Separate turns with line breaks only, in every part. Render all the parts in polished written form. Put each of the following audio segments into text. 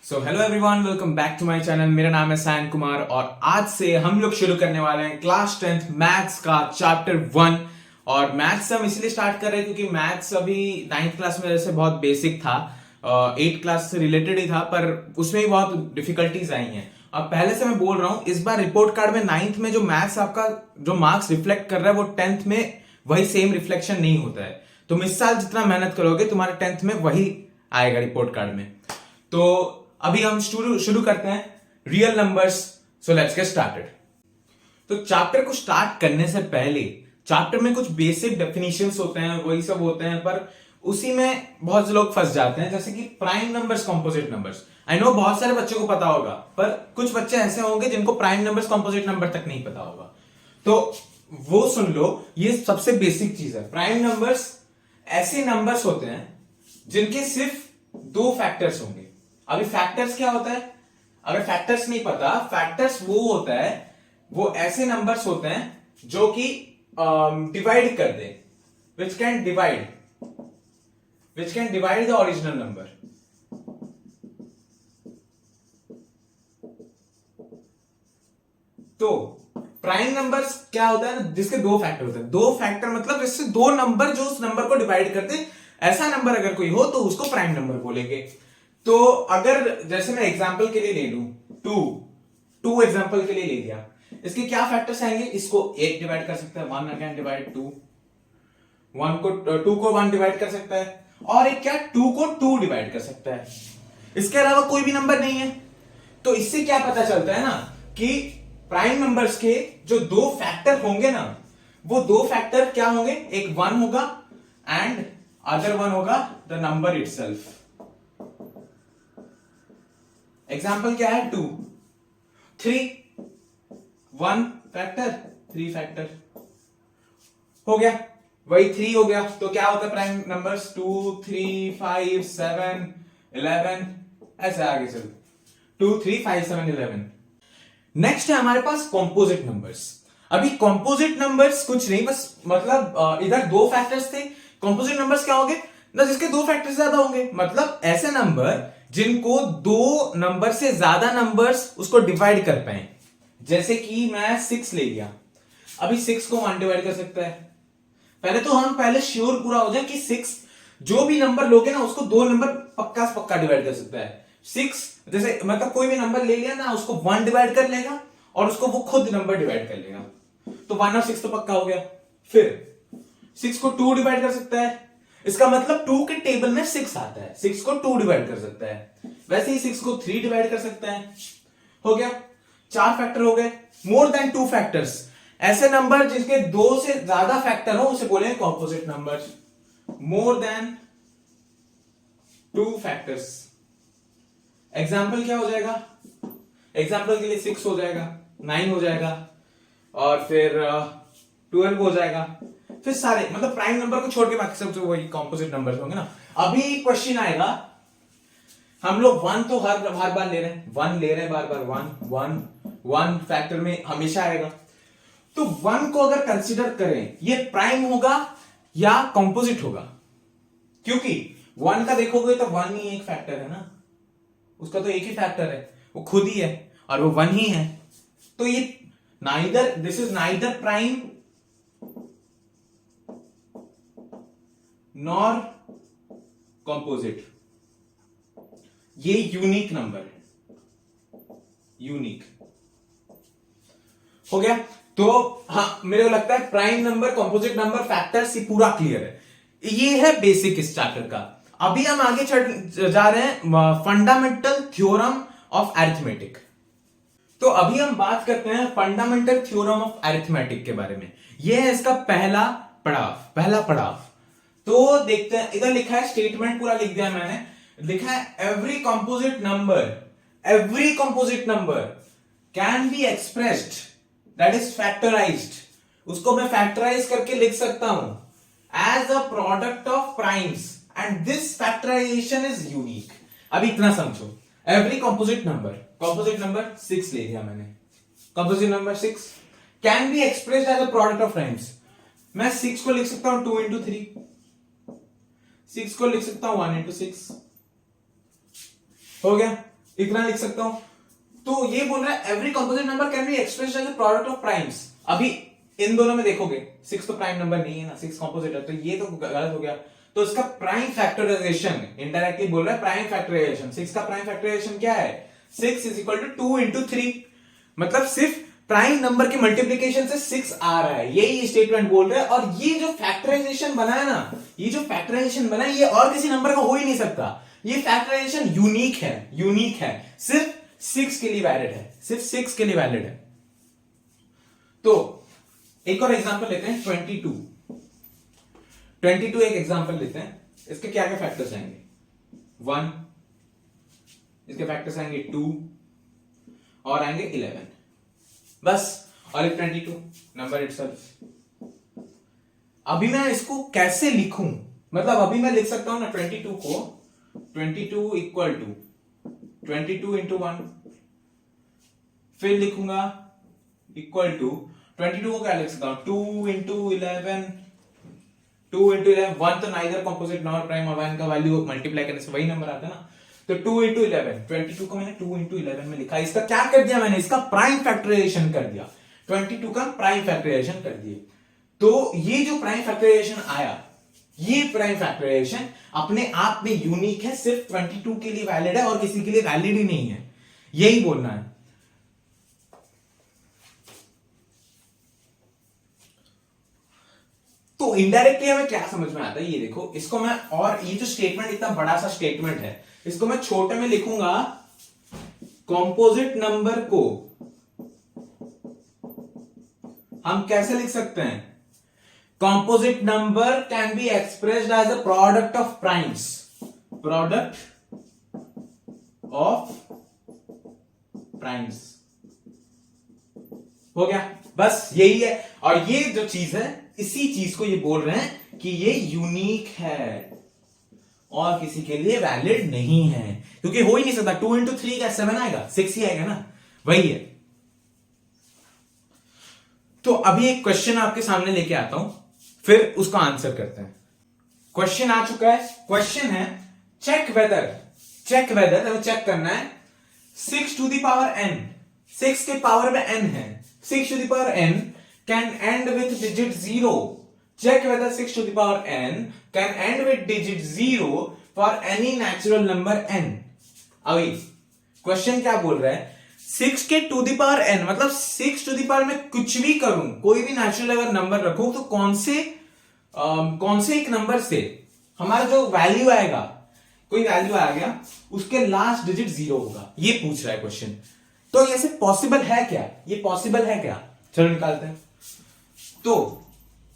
So hello everyone, welcome back to my channel. मेरा नाम है सायन कुमार और आज से हम लोग शुरू करने वाले हैं क्लास 10th मैथ्स का चैप्टर 1। और मैथ्स हम इसलिए स्टार्ट कर रहे हैं क्योंकि मैथ्स अभी 9th क्लास में जैसे बहुत बेसिक था, 8th क्लास से रिलेटेड ही था, पर उसमें भी बहुत डिफिकल्टीज आई हैं। अब पहले से मैं बोल रहा हूं, इस बार रिपोर्ट कार्ड में 9th में जो मैथ्स आपका जो मार्क्स रिफ्लेक्ट कर रहा है वो 10th में वही सेम रिफ्लेक्शन नहीं होता है। तुम इस साल जितना मेहनत करोगे तुम्हारे 10th में वही आएगा रिपोर्ट कार्ड में। तो अभी हम शुरू करते हैं real numbers. So let's get started. तो चैप्टर को स्टार्ट करने से पहले चैप्टर में कुछ बेसिक डेफिनेशंस होते हैं, वही सब होते हैं, पर उसी में बहुत से लोग फंस जाते हैं। जैसे कि prime numbers, composite numbers. I know बहुत सारे बच्चों को पता होगा, पर कुछ बच्चे ऐसे होंगे जिनको प्राइम नंबर्स, कंपोजिट नंबर तक नहीं पता होगा। तो वो सुन लो, ये सबसे बेसिक चीज है। प्राइम नंबर्स ऐसे नंबर्स होते हैं जिनके सिर्फ दो फैक्टर्स होंगे। अभी फैक्टर्स क्या होता है? अगर फैक्टर्स नहीं पता, फैक्टर्स वो होता है, वो ऐसे नंबर्स होते हैं जो कि डिवाइड कर दे, which can divide the original number. तो प्राइम नंबर्स क्या होता है? जिसके दो फैक्टर होते हैं। दो फैक्टर मतलब जिससे दो नंबर जो उस नंबर को डिवाइड करते, ऐसा नंबर अगर कोई हो तो उसको प्राइम नंबर बोलेंगे। तो अगर जैसे मैं एग्जांपल के लिए ले लूं टू एग्जांपल के लिए ले लिया, इसके क्या फैक्टर्स आएंगे? इसको एक डिवाइड कर सकता है, one again divide two, two को वन डिवाइड कर सकता है, और एक क्या, टू को टू डिवाइड कर सकता है। इसके अलावा कोई भी नंबर नहीं है। तो इससे क्या पता चलता है ना कि प्राइम नंबर्स के जो दो फैक्टर होंगे ना, वो दो फैक्टर क्या होंगे? एक वन होगा एंड अदर वन होगा द नंबर इटसेल्फ। एग्जाम्पल क्या है? Two, three, one factor, three factor हो गया, वही थ्री हो गया। तो क्या होता है प्राइम नंबर्स? 2, 3, 5, 7, 11, ऐसे आगे चलो, 2, 3, 5, 7, 11। नेक्स्ट है हमारे पास कॉम्पोजिट नंबर्स। अभी कॉम्पोजिट नंबर्स कुछ नहीं, बस मतलब इधर दो फैक्टर्स थे। कॉम्पोजिट नंबर्स क्या होंगे ना? जिसके दो फैक्टर्स ज्यादा होंगे, मतलब ऐसे नंबर जिनको दो नंबर से ज्यादा नंबर्स उसको डिवाइड कर पाए। जैसे कि मैं 6 ले लिया, अभी 6 को 1 डिवाइड कर सकता है। पहले तो हम पहले श्योर पूरा हो जाए कि 6 जो भी नंबर लोगे ना उसको दो नंबर पक्का से पक्का डिवाइड कर सकता है। 6 जैसे मतलब कोई भी नंबर ले लिया ना, उसको 1 डिवाइड कर लेगा और उसको वो खुद नंबर डिवाइड कर लेगा। तो 1 और 6 तो पक्का हो गया। फिर 6 को 2 डिवाइड कर सकता है। इसका मतलब 2 के टेबल में 6 आता है, 6 को 2 डिवाइड कर सकता है। वैसे ही 6 को 3 डिवाइड कर सकता है। हो गया, 4 फैक्टर हो गए। मोर देन 2 फैक्टर्स, ऐसे नंबर जिसके दो से ज्यादा फैक्टर हो उसे बोलेंगे composite number. More than 2 factors. Example क्या हो जाएगा? एग्जाम्पल के लिए 6 हो जाएगा, 9 हो जाएगा, और फिर 12 हो जाएगा। फिर सारे मतलब प्राइम नंबर को छोड़ के बाकी सब जो वही कॉम्पोजिट नंबर्स होंगे ना। अभी क्वेश्चन आएगा, हम लोग 1 तो हर बार ले रहे हैं, 1 ले रहे हैं बार बार, 1 फैक्टर में हमेशा आएगा। तो 1 को अगर कंसीडर करें, ये प्राइम होगा या कॉम्पोजिट होगा? क्योंकि 1 का देखोगे तो 1 ही एक फैक्टर है ना, उसका तो एक ही फैक्टर है, वो खुद ही है और वो 1 ही है। तो ये this is neither prime nor composite. ये यूनिक नंबर है, यूनिक हो गया। तो हाँ, मेरे को लगता है prime number, composite number, factors, ये पूरा क्लियर है। ये है बेसिक इस चैप्टर का। अभी हम आगे जा रहे हैं फंडामेंटल थ्योरम ऑफ अरिथमेटिक। तो अभी हम बात करते हैं फंडामेंटल थ्योरम ऑफ अरिथमेटिक के बारे में। यह है इसका पहला पड़ाव। तो देखते हैं, इधर लिखा है, स्टेटमेंट पूरा लिख दिया मैंने। लिखा है every composite number can be expressed, that is factorised. उसको मैं फैक्टराइज करके लिख सकता हूं as a product of primes and this factorisation is unique. अभी इतना समझो, एवरी कंपोजिट नंबर 6 ले लिया मैंने, composite number 6 can be expressed as a product of primes. मैं 6 को लिख सकता हूं 2 into 3, 6 को लिख सकता हूं 1 into 6। हो गया। इतना लिख सकता हूं। तो ये बोल रहा है every composite number can be expressed as a product of primes. अभी इन दोनों में देखोगे 6 तो प्राइम नंबर नहीं है ना, 6 कंपोजिट है, तो ये तो गलत हो गया। तो इसका प्राइम फैक्टराइजेशन इनडायरेक्टली बोल रहा है प्राइम फैक्टराइजेशन। 6 का प्राइम फैक्टराइजेशन क्या है? 6 इज इक्वल टू 2 इंटू 3, मतलब सिर्फ प्राइम नंबर के मल्टीप्लीकेशन से 6 आ रहा है, यही स्टेटमेंट बोल रहा है। और ये जो फैक्टराइजेशन बना है ना, ये जो फैक्टराइजेशन बना है, ये और किसी नंबर का हो ही नहीं सकता। ये फैक्टराइजेशन यूनिक है, यूनिक है, सिर्फ 6 के लिए वैलिड है, सिर्फ 6 के लिए वैलिड है। तो एक और एग्जांपल लेते हैं 22 एक एग्जांपल लेते हैं। इसके क्या क्या फैक्टर्स आएंगे? 1, इसके फैक्टर्स आएंगे 2 और आएंगे 11, बस। और एक 22 नंबर इटसेल्फ। अभी मैं इसको कैसे लिखूं? मतलब अभी मैं लिख सकता हूं ना 22 को 22 इक्वल टू 22 इंटू 1, फिर लिखूंगा इक्वल टू 22 को क्या लिख सकता हूं 2 इंटू 11, 2 इंटू 11, 1 तो नाइदर कंपोजिट नॉर प्राइम, और 1 का वैल्यू मल्टीप्लाई करने से वही नंबर आता है ना। तो 2 इंटू 11, 22 को मैंने 2 इंटू 11 में लिखा। इसका क्या कर दिया मैंने? इसका प्राइम फैक्टराइजेशन कर दिया, 22 का प्राइम फैक्टराइजेशन कर दिए। तो ये जो प्राइम फैक्टराइजेशन आया, ये प्राइम फैक्टराइजेशन अपने आप में यूनिक है, सिर्फ 22 के लिए वैलिड है और किसी के लिए वैलिड ही नहीं है, यही बोलना है। तो इनडायरेक्टली हमें क्या समझ में आता है ये देखो, इसको मैं, और ये जो स्टेटमेंट इतना बड़ा सा स्टेटमेंट है, इसको मैं छोटे में लिखूंगा। कंपोजिट नंबर को हम कैसे लिख सकते हैं? Composite number can be expressed as a product of primes, product of primes. हो गया, बस यही है। और ये जो चीज है, इसी चीज को ये बोल रहे हैं कि ये यूनिक है और किसी के लिए वैलिड नहीं है, क्योंकि हो ही नहीं सकता। 2 इंटू 3 का 7 आएगा, 6 ही आएगा ना, वही है। तो अभी एक क्वेश्चन आपके सामने लेके आता हूं, फिर उसका आंसर करते हैं। क्वेश्चन आ चुका है। क्वेश्चन है चेक वेदर हमें चेक करना है 6 टू द पावर n, 6 के पावर में n है, 6 to the power n can end with digit 0. Check whether 6 to the power n can end with digit 0 for any natural number n. अभी question क्या बोल रहा है? 6 के टू द पावर n, मतलब 6 टू द पावर में कुछ भी करूं, कोई भी नेचुरल अगर नंबर रखूं, तो कौन से एक नंबर से हमारा जो वैल्यू आएगा, कोई वैल्यू आ गया, उसके लास्ट डिजिट 0 होगा, ये पूछ रहा है क्वेश्चन। तो ये पॉसिबल है क्या? ये पॉसिबल है क्या? चलो निकालते हैं। तो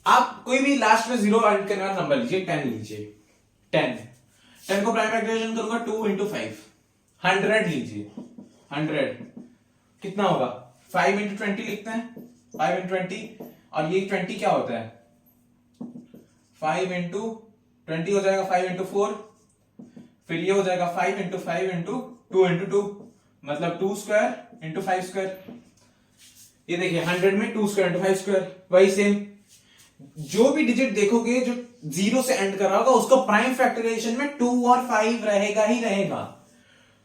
आप कोई भी लास्ट में 0 ऐड करने वाला नंबर लीजिए, 10 लीजिए। 10 को प्राइम फैक्टराइजेशन करूंगा 2 इंटू 5, 100 लीजिए। 100 कितना होगा? 5 इंटू 20 लिखते हैं, 5 इंटू 20, और ये 20 क्या होता है? 5 इंटू 20 हो जाएगा 5 इंटू 4, फिर ये हो जाएगा 5 इंटू 5 इंटू 2 इंटू 2, मतलब 2 स्क्वायर इंटू 5 स्क्वायर। ये देखिए 100 में 2 स्क्वायर इंटू 5 स्क्वायर, वही सेम। जो भी डिजिट देखोगे जो 0 से एंड कर रहा होगा, उसका प्राइम फैक्टराइजेशन में 2 और 5 रहेगा ही रहेगा।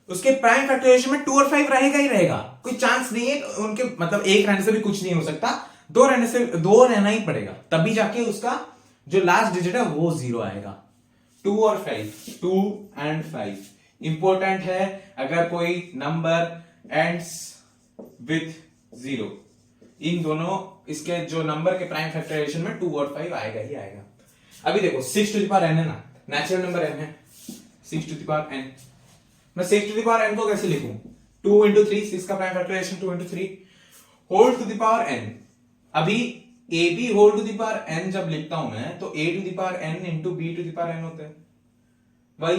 उसके प्राइम फैक्टराइजेशन में 2 और 5 रहेगा ही रहेगा, कोई चांस नहीं है उनके, मतलब एक रहने से भी कुछ नहीं हो सकता, 2 रहना ही पड़ेगा, तभी जाके उसका जो लास्ट डिजिट है वो 0 आएगा। 2 और 5, 2 एंड 5 इंपॉर्टेंट है। अगर कोई नंबर एंड्स विथ 0, इन दोनों इसके जो नंबर के प्राइम फैक्टराइजेशन में 2 और 5 आएगा ही आएगा। अभी देखो 6 टू द पावर n है ना, नेचुरल नंबर n है, 6 टू द पावर n। मैं 6 टू द पावर n को कैसे लिखूं? 2 इंटू 3, 6 का prime factorisation 2 into 3 whole to the power n। अभी ab whole to the power n जब लिखता हूं मैं, तो a to the power n into b to the power n होता है, वही।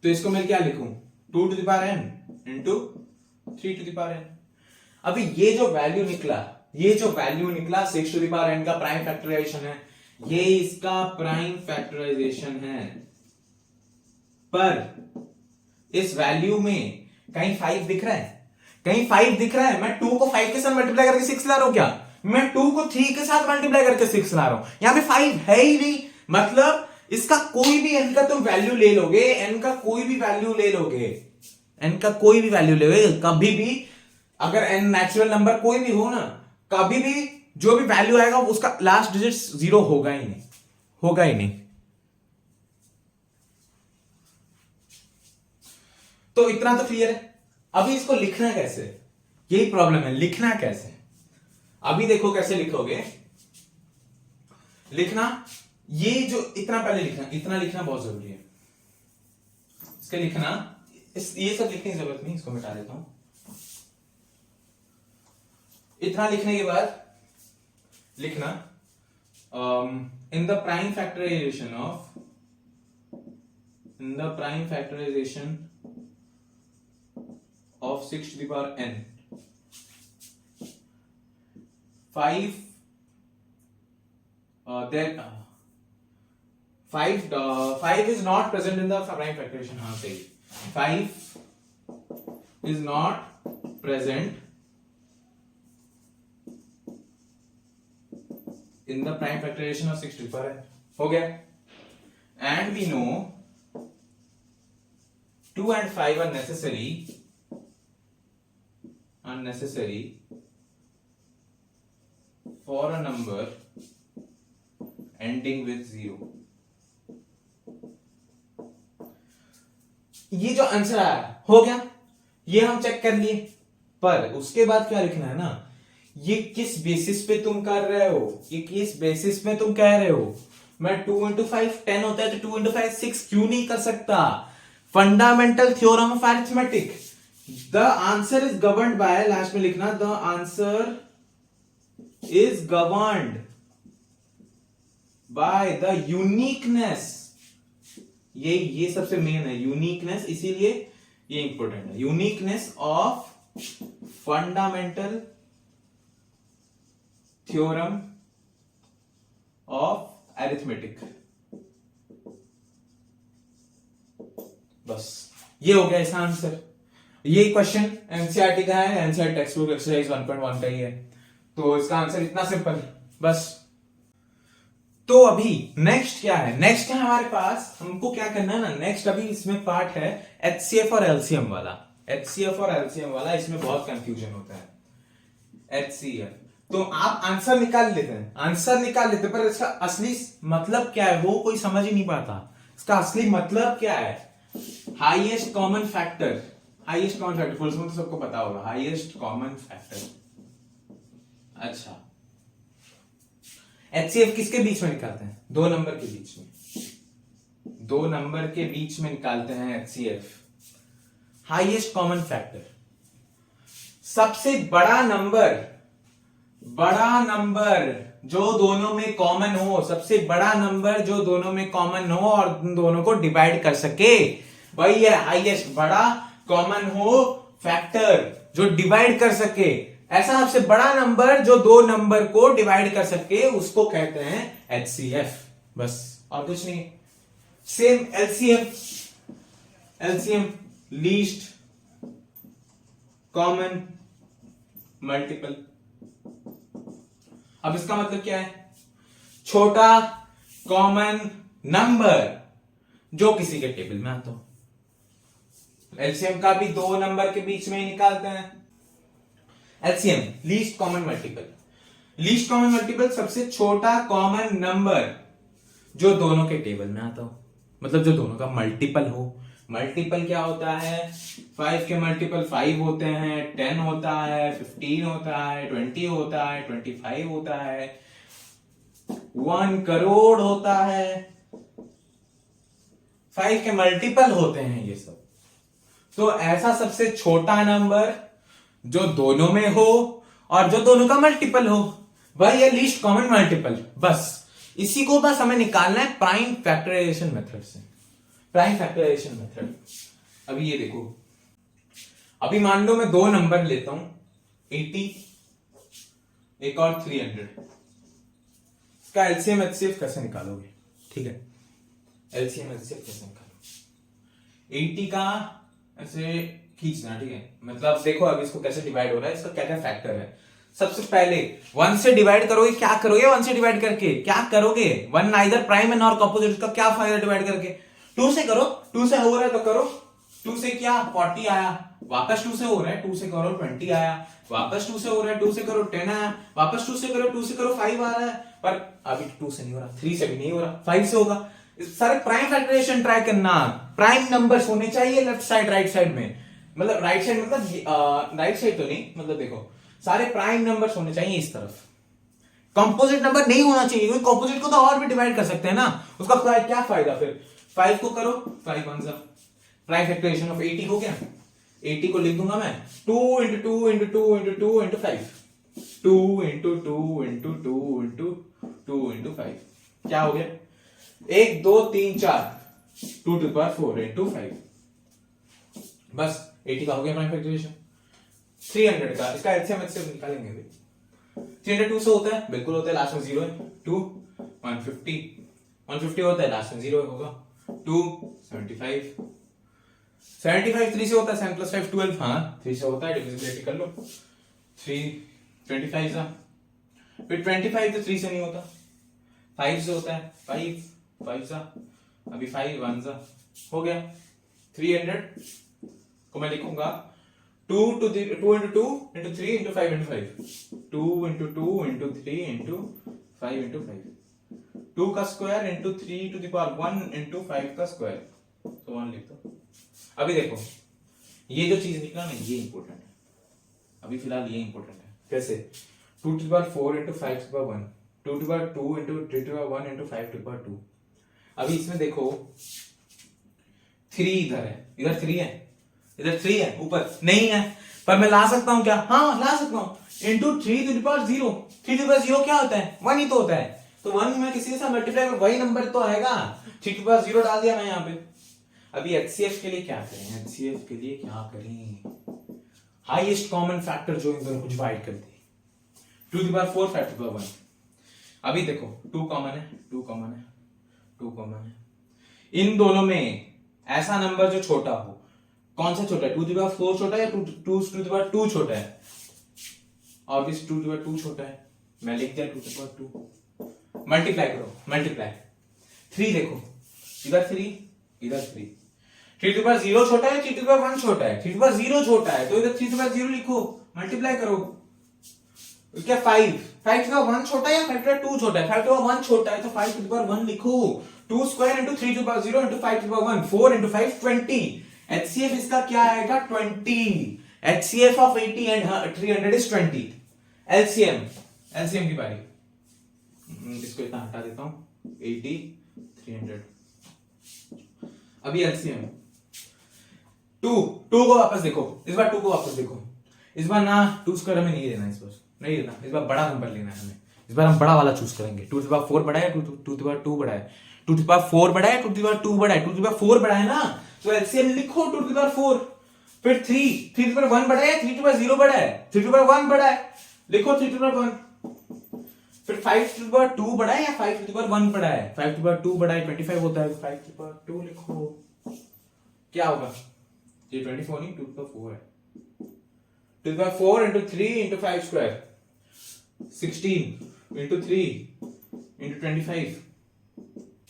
तो इसको मैं क्या लिखूं? 2 to the power n into 3 to the power n। अभी ये जो वैल्यू निकला 6 टू द पावर n का प्राइम फैक्टराइजेशन है, ये इसका प्राइम फैक्टराइजेशन है। पर इस वैल्यू में कहीं 5 दिख रहा है? कहीं 5 दिख रहा है? मैं 2 को 5 के साथ मल्टीप्लाई करके 6 ला रहा हूं क्या? मैं 2 को 3 के साथ मल्टीप्लाई करके 6 ला रहा हूं, यहां पे 5 है ही नहीं। मतलब इसका कोई भी n का तुम वैल्यू ले लोगे, n का कोई भी वैल्यू ले लोगे, एन का कोई भी वैल्यू ले, कभी भी अगर एन नेचुरल नंबर कोई भी हो ना, कभी भी जो भी वैल्यू आएगा उसका लास्ट डिजिट 0 होगा ही नहीं, होगा ही नहीं। तो इतना तो क्लियर है। अभी इसको लिखना कैसे, यही प्रॉब्लम है, लिखना कैसे। अभी देखो कैसे लिखोगे। लिखना ये जो इतना पहले लिखना, इतना लिखना बहुत जरूरी है। इसके लिखना ये सब लिखने की जरूरत नहीं, इसको मिटा देता हूं। इतना लिखने के बाद लिखना in the prime factorisation of 6 to the power n, 5 is not present in the prime factorization. हाँ सही, 5 is not present in the prime factorization of 6 to the power n. हो गया। And we know 2 and 5 are necessary for a number ending with 0. ये जो answer आया हो गया, ये हम चेक कर लिए। पर उसके बाद क्या लिखना है ना, ये किस बेसिस पे तुम कर रहे हो, ये किस बेसिस पे तुम कह रहे हो। मैं 2 into 5 10 होता है, तो 2 into 5 6 क्यों नहीं कर सकता। Fundamental theorem of arithmetic, the answer is governed bye, last में लिखना the answer is governed by the uniqueness. ये सबसे मेन है, यूनिकनेस, इसीलिए ये इंपॉर्टेंट है। Uniqueness of fundamental theorem of arithmetic. बस ये हो गया इसका आंसर। ये क्वेश्चन एनसीईआरटी का है, एनसीईआरटी टेक्स्ट बुक एक्सरसाइज 1.1 का ही है, तो इसका आंसर इतना सिंपल बस। तो अभी नेक्स्ट क्या है, नेक्स्ट है हमारे पास, हमको क्या करना है ना, नेक्स्ट अभी इसमें पार्ट है एचसीएफ और एलसीएम वाला। एचसीएफ और एलसीएम वाला, इसमें बहुत कंफ्यूजन होता है। एचसीएफ तो आप आंसर निकाल लेते हैं, पर इसका असली मतलब क्या है वो कोई समझ ही नहीं पाता। इसका असली मतलब क्या है, highest common factor full form तो सबको पता होगा, हाईएस्ट कॉमन फैक्टर। अच्छा, एचसीएफ किसके बीच में निकालते हैं, 2 नंबर के बीच में, 2 नंबर के बीच में निकालते हैं एचसीएफ। हाईएस्ट कॉमन फैक्टर, सबसे बड़ा नंबर जो दोनों में कॉमन हो, सबसे बड़ा नंबर जो दोनों में कॉमन हो और दोनों को डिवाइड कर सके, वही है हाईएस्ट। बड़ा कॉमन हो फैक्टर जो डिवाइड कर सके, ऐसा सबसे बड़ा नंबर जो 2 नंबर को डिवाइड कर सके, उसको कहते हैं एचसीएफ, बस और कुछ नहीं। Same LCM least common multiple. अब इसका मतलब क्या है, छोटा कॉमन नंबर जो किसी के टेबल में आता हो। एलसीएम का भी 2 नंबर के बीच में ही निकालते हैं। एलसीएम लीस्ट कॉमन मल्टीपल, सबसे छोटा कॉमन नंबर जो दोनों के टेबल में आता हो, मतलब जो दोनों का मल्टीपल हो। मल्टीपल क्या होता है, 5 के मल्टीपल 5 होते हैं, 10 होता है, 15 होता है, 20 होता है, 25 होता है, 1 करोड़ होता है। 5 के मल्टीपल होते हैं ये सब। तो ऐसा सबसे छोटा नंबर जो दोनों में हो और जो दोनों का मल्टीपल हो, वही है लीस्ट कॉमन मल्टीपल। बस इसी को बस हमें निकालना है प्राइम फैक्टराइजेशन मेथड से। प्राइम फैक्टराइजेशन मेथड, अभी ये देखो, अभी मान लो मैं 2 नंबर लेता हूं, 80 एक और 300। इसका एलसीएम एचसीएफ कैसे निकालोगे, ठीक है, एलसीएम एचसीएफ कैसे निकालोगे। 80 का ऐसे खींचना, ठीक है, मतलब देखो अब इसको कैसे डिवाइड हो रहा है, इसका क्या क्या फैक्टर है। सबसे पहले 1 से डिवाइड करोगे, क्या करोगे 1 से डिवाइड करके, क्या करोगे 1 neither prime and nor opposite, का क्या फायदा डिवाइड करके। 2 से करो, 2 से हो रहा है तो करो, 2 से क्या 40 आया, वापस 2 से हो रहा है, 2 से करो 20 आया, वापस 2 से हो रहा है, 2 से करो 10 आया, वापस 2 से करो 5 आ रहा है, पर अभी 2 से नहीं हो रहा, 3 से भी नहीं हो रहा, 5 से होगा। सारे प्राइम फैक्टराइजेशन ट्राई करना, प्राइम नंबर्स होने चाहिए लेफ्ट साइड राइट साइड में, मतलब राइट साइड मतलब राइट साइड तो नहीं, मतलब देखो सारे प्राइम नंबर्स होने चाहिए इस तरफ, कंपोजिट नंबर नहीं होना चाहिए, क्योंकि कंपोजिट को तो और भी डिवाइड कर सकते हैं ना, उसका क्या फायदा फिर। 5 को करो 5 1 प्राइम फैक्टराइजेशन ऑफ 80 हो गया, 80 को लिख दूंगा मैं 2 into 2 into 2 into 2 into 5, 2 into 2 into 2 into 2 into 5, क्या हो गया 1 2 3 4 2 to the power 4 into 5, बस 80 का हो गया प्राइम फैक्टराइजेशन। 300 का इसका एलसीएम निकालेंगे अभी। 300 2 से होता है, बिल्कुल होता है, लास्ट में 0 है, 2 150 होता है, लास्ट में 0 होगा, 2 75 3 से होता है, 7 + 5 12, हाँ 3 से होता है, डिविजिबिलिटी कर लो, 3 25 सा, फिर 25 तो 3 से नहीं होता, 5 से होता है, 5 सा, अभी 5 1 सा हो गया। 300 को मैं लिखूंगा 2 into 2 into 3 into 5 into 5, 2 into 2 into 3 into 5 into 5, 2 का square into 3 to the power 1 into 5 का स्क्वायर, तो 1 लिख दो। अभी देखो ये जो चीज निकला ना, ये इंपॉर्टेंट है, अभी फिलहाल ये इंपॉर्टेंट है। कैसे 2 to the power 4 into 5 to the power 1, 2 to the power 2 into 3 to the power 1 into 5 to the power 2। अभी इसमें देखो 3 इधर है, इधर 3 है, इधर 3 है, ऊपर नहीं है, पर मैं ला सकता हूं क्या, हाँ ला सकता हूं, into 3 to the power 0, 3 to the power 0 क्या होता है 1 ही तो होता है, तो 1 में किसी के साथ मल्टीप्लाई कर वही नंबर तो आएगा, 3 to the power 0 डाल दिया मैं यहाँ पे। अभी एचसीएफ के लिए क्या करें, एचसीएफ के लिए क्या करें, हाईएस्ट कॉमन फैक्टर जो इन दोनों को डिवाइड कर दे, 2 to the power 4 5 to the power 1। अभी देखो 2 कॉमन है, 2 कॉमन है, 2 कॉमन है, इन दोनों में ऐसा नंबर जो छोटा हो, कौन सा छोटा है, 2 to the power 4 छोटा है या 2 to the power 2 छोटा है, ऑब्वियस 2 to the power 2 छोटा है, मैं लिख दिया 2 to the power 2, मल्टीप्लाई करो, मल्टीप्लाई 3 देखो, इधर 3 इधर 3, 3 to the power 0 छोटा है, 3 to the power 1 छोटा है, 3 to the power 0 छोटा है, तो इधर 3 to the power 0 लिखो, मल्टीप्लाई करो, क्या 5 to the power 1 छोटा है या 5 to the power 2 छोटा है, 5 to the power 1 छोटा है, तो 5 to the power 1 लिखो, 2 square into 3 to the power 0 into 5 to the power 1, 4 into 5 20, HCF इसका क्या आएगा 20, HCF of 80 and 300 is 20, LCM की बारी, इसको इतना हटा देता हूं, 80 300, अभी LCM 2 को वापस देखो, इस बार 2 को वापस देखो, इस बार ना 2 स्क्वायर हमें नहीं देना, इस बार नहीं देना, इस बार बड़ा नंबर लेना है हमें, इस बार हम बड़ा वाला चूज करेंगे, 2 to the power 4 बड़ा है, 2 to the power 2 बड़ा है, 2 to the power 4 बड़ा है, 2 to the power 2 बड़ा है, 2 to the power 4 बड़ा है ना, तो एलसीएम लिखो 2 to the power 4, फिर 3 to the power 1 बड़ा है, 3 to the power 0 बड़ा है, 3 to the power 1 बड़ा है, लिखो 3 to the power 1, फिर 5 to the power 2 बड़ा है या 5 to the power 1 बड़ा है, 5 to the power 2 बड़ा है 25 होता है, 5 to the power 2 लिखो, क्या होगा ये 24 नहीं 2 to the power 4 है, 2 to the power 4 into 3 into 5 square 16 into 3 into 25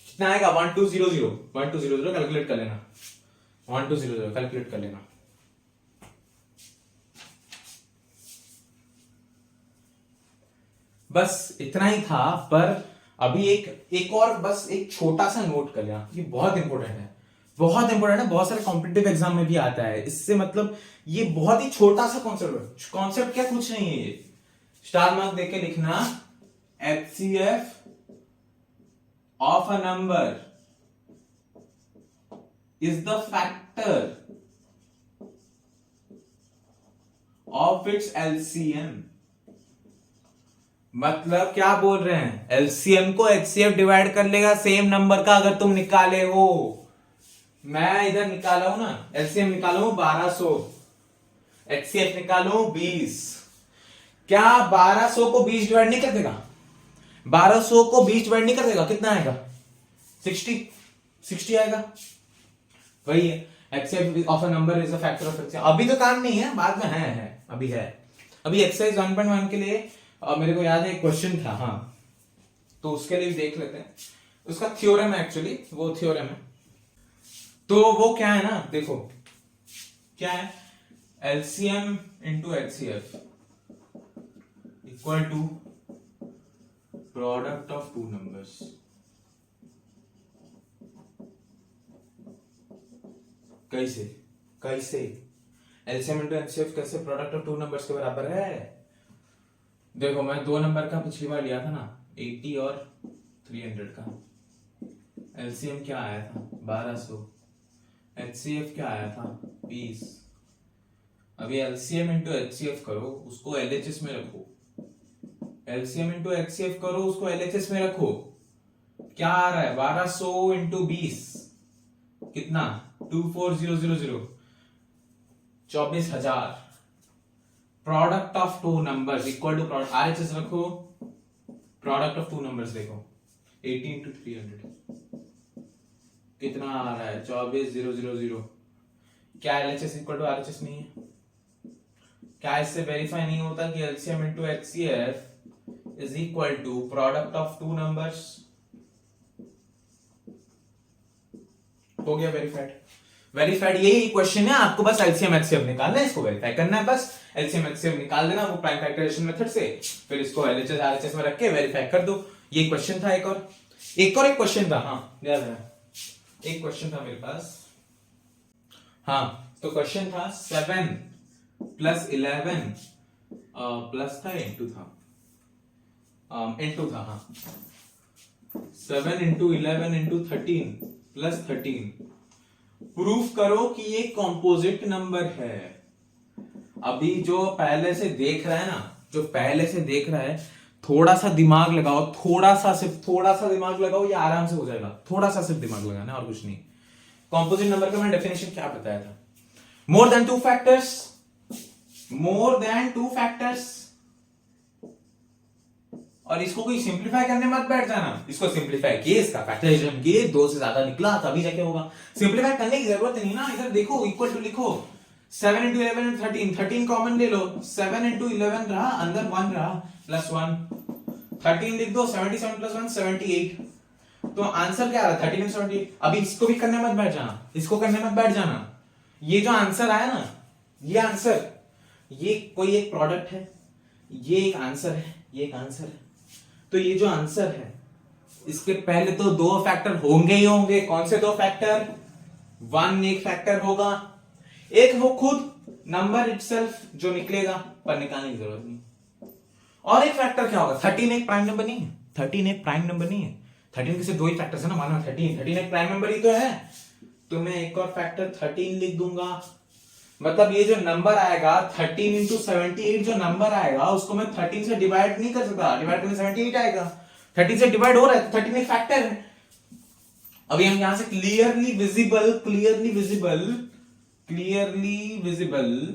कितना आएगा 1200 कैलकुलेट कर लेना, 1200 कैलकुलेट कर लेना, बस इतना ही था। पर अभी एक और बस एक छोटा सा नोट कर लेना, ये बहुत इंपॉर्टेंट है, बहुत इंपॉर्टेंट है, बहुत सारे कॉम्पिटिटिव एग्जाम में भी आता है, इससे मतलब ये बहुत ही छोटा सा कॉन्सेप्ट क्या कुछ नहीं है, ये स्टार मार्क देके लिखना, HCF of a number is the factor of its LCM, मतलब क्या बोल रहे हैं, LCM को HCF डिवाइड कर लेगा सेम नंबर का, अगर तुम निकाले हो, मैं इधर निकाला हूं ना, LCM निकाला हूं 1200, HCF निकाला हूं 20, क्या 1200 को 20 डिवाइड नहीं कर देगा, 1200 को 20 डिवाइड नहीं कर देगा, कितना आएगा 60 आएगा, वही है HCF of a number is a factor of HCF। अभी तो काम नहीं है, बाद में है अभी है, अभी एक्सरसाइज 1.1 के लिए मेरे को याद है एक क्वेश्चन था, हाँ तो उसके लिए देख लेते हैं, उसका थ्योरम है एक्चुअली, वो थ्योरम है, तो वो क्या है ना, देखो क्या है, LCM into HCF equal to product of two numbers. कैसे कैसे एलसीएम इंटू एचसीएफ कैसे प्रोडक्ट ऑफ टू नंबर्स के बराबर है? देखो मैं दो नंबर का पिछली बार लिया था ना, 80 और 300 का। एलसीएम क्या आया था 1200, एचसीएफ क्या आया था 20। अभी एलसीएम इंटू एचसीएफ करो, उसको एलएचएस में रखो। एलसीएम इंटू एचसीएफ करो, उसको एलएचएस में रखो। क्या आ रहा है 1200 इंटू 20 कितना 24000, 24,000। Product of two numbers equal to product, RHS रखो, प्रोडक्ट ऑफ टू नंबर्स देखो 80 इंटू 300 कितना आ रहा है 24,000। क्या एलएचएस इक्वल टू आरएचएस नहीं है? क्या इससे वेरीफाई नहीं होता कि LCM into HCF is equal to product of two numbers? हो गया वेरीफाइड। वेरीफाइड यही क्वेश्चन है, आपको बस एलसीएम एचसीएफ निकालना है, इसको वेरीफाई करना है। बस एलसीएम एचसीएफ निकाल देना वो प्राइम फैक्टराइजेशन मेथड से, फिर इसको एलएचएस आरएचएस में रख के वेरीफाई कर दो। ये क्वेश्चन था। एक क्वेश्चन था, हाँ याद है, एक क्वेश्चन था मेरे पास। हाँ तो क्वेश्चन था 7 प्लस 11 प्लस था इंटू था, इंटू था, हाँ 7 इंटू 11 इंटू 13 प्लस 13। प्रूफ करो कि ये कॉम्पोजिट नंबर है। अभी जो पहले से देख रहा है ना, जो पहले से देख रहा है, थोड़ा सा दिमाग लगाओ, थोड़ा सा, सिर्फ थोड़ा सा दिमाग लगाओ, ये आराम से हो जाएगा। थोड़ा सा सिर्फ दिमाग लगाना और कुछ नहीं। कॉम्पोजिट नंबर का मैंने डेफिनेशन क्या बताया था? More than two factors, more than two factors. और इसको कोई सिंप्लीफाई करने मत बैठ जाना, इसको सिंप्लीफाई किए, इसका फैक्टराइजेशन किए, 2 से ज्यादा निकला तभी जाके होगा। सिंप्लीफाई करने की जरूरत नहीं ना, इधर देखो इक्वल टू लिखो, 7 इंटू 11 एंड 13, 13 कॉमन ले लो, 7 इंटू 11 रहा, अंदर 1 रहा, प्लस 1, 13 लिख दो, 77 प्लस 1 78। तो आंसर क्या आ रहा है 13 और 78। अभी इसको भी करने मत बैठ जाना, इसको करने मत बैठ जाना। ये जो आंसर आया ना, ये आंसर, ये कोई एक प्रोडक्ट है, ये एक आंसर है, ये एक आंसर है। तो ये जो आंसर है, इसके पहले तो 2 फैक्टर होंगे ही होंगे। कौन से 2 फैक्टर? 1 एक फैक्टर होगा, एक वो खुद नंबर इटसेल्फ जो निकलेगा, पर निकालने की जरूरत नहीं। और एक फैक्टर क्या होगा? 13 एक प्राइम नंबर नहीं है, 13 एक प्राइम नंबर नहीं है। 13 के सिर्फ 2 ही फैक्टर्स है ना, मानो 13 एक प्राइम नंबर ही तो है। तो मैं एक और फैक्टर 13 लिख दूंगा। मतलब ये जो नंबर आएगा 13 इंटू 78, जो नंबर आएगा उसको मैं 13 से डिवाइड नहीं कर सकता, डिवाइड करने 78 आएगा। 13 से डिवाइड हो रहा है, 13 एक फैक्टर है। अभी हम यहां से clearly visible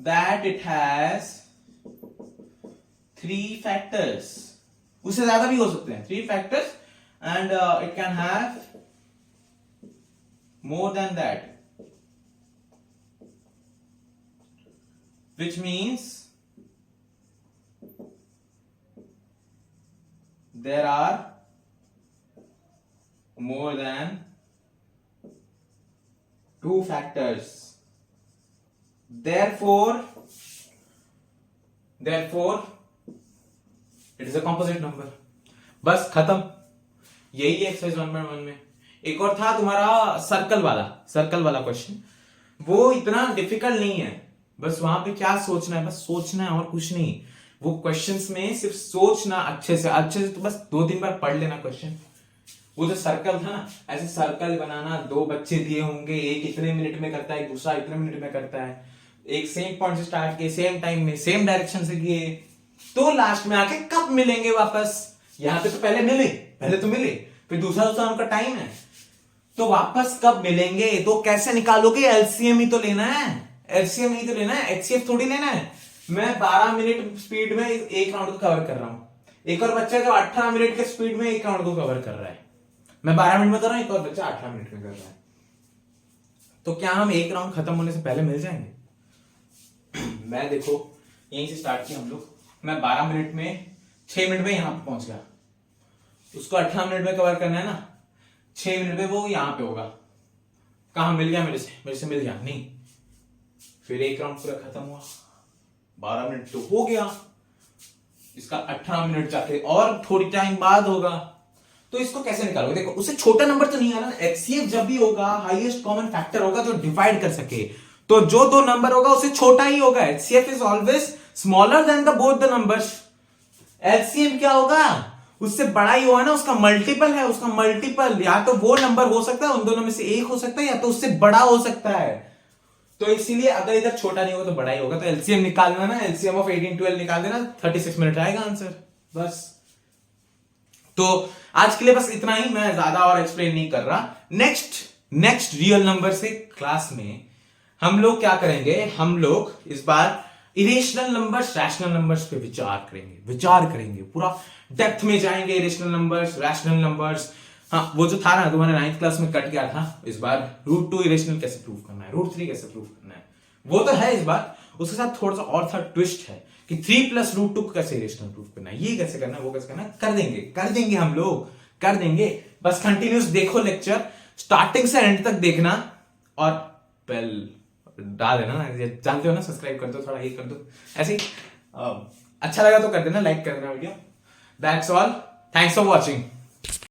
that it has 3 factors, उससे ज्यादा भी हो सकते हैं, 3 factors, and it can have more than that, which means there are more than 2 factors. Therefore it is a composite number. बस खत्म। यही है एक्सरसाइज 1.1 में। एक और था तुम्हारा सर्कल वाला क्वेश्चन, वो इतना डिफिकल्ट नहीं है। बस वहां पे क्या सोचना है, बस सोचना है और कुछ नहीं। वो क्वेश्चंस में सिर्फ सोचना अच्छे से, तो बस 2-3 बार पढ़ लेना क्वेश्चन। वो जो सर्कल था ना, ऐसे सर्कल बनाना, 2 बच्चे दिए होंगे, एक इतने मिनट में करता है, दूसरा इतने मिनट में करता है, एक सेम पॉइंट से स्टार्ट किए, सेम टाइम में, सेम डायरेक्शन से किए, तो लास्ट में आके कब मिलेंगे वापस? यहां पे तो पहले तो मिले, फिर दूसरा उनका टाइम है, तो वापस कब मिलेंगे? तो कैसे निकालोगे? एलसीएम ही तो लेना है, एलसीएम ही तो लेना है, एचसीएफ थोड़ी लेना है। मैं 12 मिनट स्पीड में एक राउंड को कवर कर रहा हूं, एक और बच्चा जो 18 मिनट के स्पीड में एक राउंड को कवर कर रहा है। मैं 12 मिनट में कर रहा हूं, एक और बच्चा 18 मिनट में कर रहा है। तो क्या हम एक राउंड खत्म होने से पहले मिल जाएंगे? मैं देखो यहीं से स्टार्ट किया हम लोग, मैं 12 मिनट में 6 मिनट में यहां पे पहुंच गया, उसको 18 मिनट में कवर करना है ना, 6 मिनट में वो यहां पे होगा, कहा मिल गया मेरे से मिल गया नहीं। फिर एक राउंड पूरा खत्म हुआ, 12 मिनट तो हो गया, इसका 18 मिनट जाके और थोड़ी टाइम बाद होगा। तो इसको कैसे निकालोगे? देखो उससे छोटा नंबर तो नहीं आना। एचसीएफ जब भी होगा हाईएस्ट कॉमन फैक्टर होगा जो डिवाइड कर सके, तो जो दो नंबर होगा उससे छोटा ही होगा। HCF is always smaller than the both the numbers. LCM क्या होगा? उससे बड़ा ही होगा ना, उसका मल्टीपल है, उसका मल्टीपल या तो वो नंबर हो सकता है, उन दोनों में से एक हो सकता है, या तो उससे बड़ा हो सकता है। तो इसीलिए अगर इधर छोटा नहीं होगा तो बड़ा ही होगा। तो एलसीएम निकालना ना, एलसीएम ऑफ 18 12 निकाल देना, 36 मिनट आएगा आंसर, बस। तो आज के लिए बस इतना ही, मैं ज्यादा और एक्सप्लेन नहीं कर रहा। नेक्स्ट रियल नंबर से क्लास में हम लोग क्या करेंगे, हम लोग इस बार इरेशनल नंबर्स रैशनल नंबर्स पे विचार करेंगे पूरा डेप्थ में जाएंगे। इरेशनल नंबर्स, रैशनल नंबर्स, हाँ वो जो था ना तुम्हारे 9th क्लास में कट गया था, इस बार √2 इरेशनल कैसे प्रूव करना है, √3 कैसे प्रूव करना है, वो तो है इस बार। उसके साथ थोड़ा सा और था ट्विस्ट है कि 3 + √2 को कैसे इरेशनल प्रूव करना है, ये कैसे करना है, वो कैसे करना है, कर देंगे हम लोग, कर देंगे। बस कंटिन्यूस देखो लेक्चर, स्टार्टिंग से एंड तक देखना, और बेल डाल देना ना, जानते हो ना, सब्सक्राइब कर दो, थोड़ा ये कर दो, ऐसे ही अच्छा लगा तो कर देना, लाइक कर देना video. That's all, thanks for watching.